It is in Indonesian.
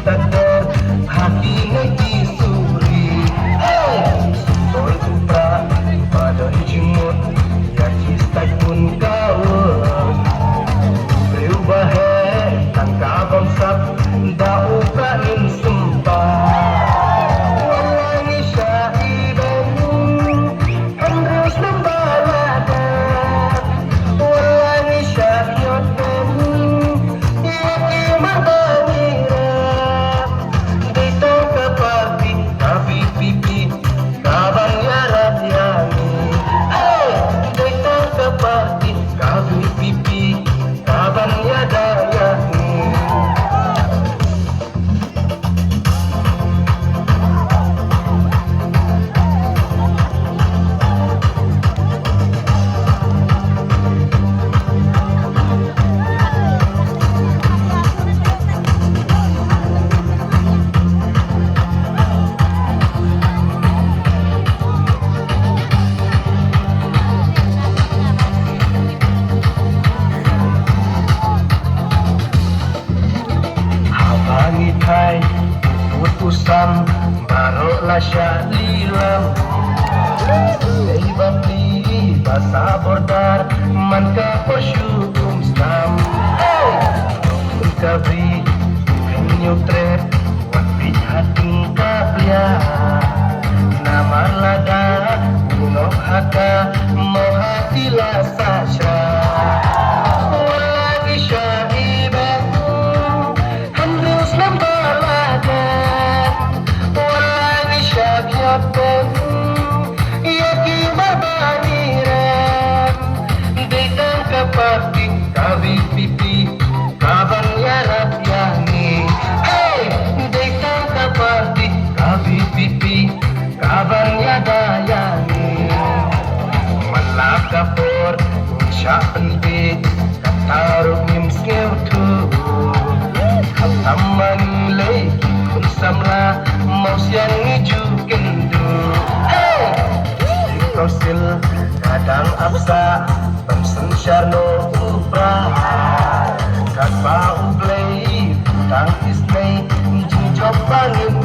takder hati nanti suri. Soy kupra pada jemut ya cista pun kau berubah tangka bangsa dau kain sempah. Walangi syaiban andros nambalada walangi syaiban yaki mabangira dito kapati kapi pipi kabang yarap yani dito kapati kapi pipi kabang yadayani. Hai putusan barulah syalilam Ibabli basa bordar manka posyukum stam Kabri nyutrep wakti hati kapya nama laga unok haka mau hati lasa syah walagi syaiban handus nambalada walagi syaiban yaki babaniran dekang kapati kabi pipi kaban yarap yani dekang kapati kabi pipi kaban yadayani malakapur unsya penbit kataruk nimskew tu taman lagi kun samla mausian ngiju kendu dikosil kadang absa bamsen syarno upra katpa ublay tang isnay jinjop pangin